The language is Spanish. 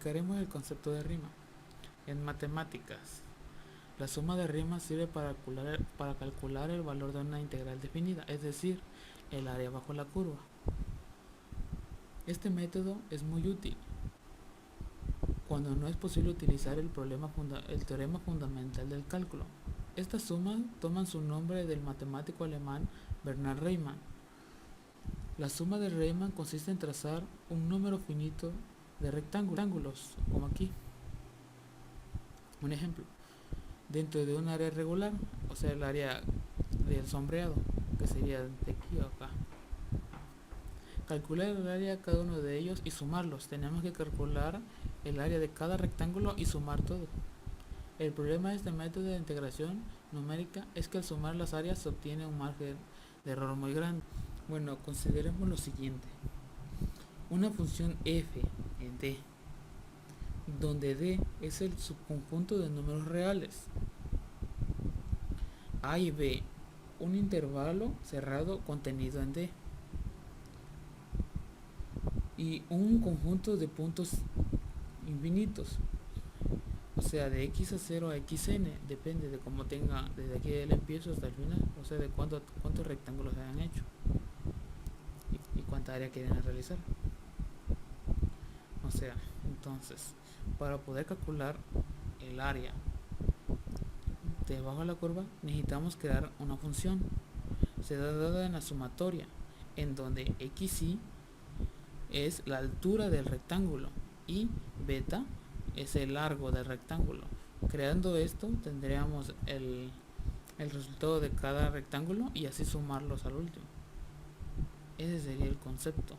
Explicaremos el concepto de rima. En matemáticas, la suma de rimas sirve para calcular el valor de una integral definida, es decir, el área bajo la curva. Este método es muy útil cuando no es posible utilizar el teorema fundamental del cálculo. Estas sumas toman su nombre del matemático alemán Bernhard Riemann. La suma de Riemann consiste en trazar un número finito de rectángulos, como aquí. Un ejemplo, dentro de un área regular, o sea, el área del sombreado, que sería de aquí a acá. Calcular el área de cada uno de ellos y sumarlos. Tenemos que calcular el área de cada rectángulo y sumar todo. El problema de este método de integración numérica es que al sumar las áreas se obtiene un margen de error muy grande. Bueno, consideremos lo siguiente. Una función f en d, donde d es el subconjunto de números reales. A y b, un intervalo cerrado contenido en d. Y un conjunto de puntos infinitos, o sea, de x a 0 a xn, depende de cómo tenga desde aquí del empiezo hasta el final, o sea, de cuántos rectángulos hayan hecho y cuánta área quieren realizar. O sea, entonces, para poder calcular el área debajo de la curva, necesitamos crear una función. Se da dada en la sumatoria, en donde xy es la altura del rectángulo y beta es el largo del rectángulo. Creando esto tendríamos el resultado de cada rectángulo y así sumarlos al último. Ese sería el concepto.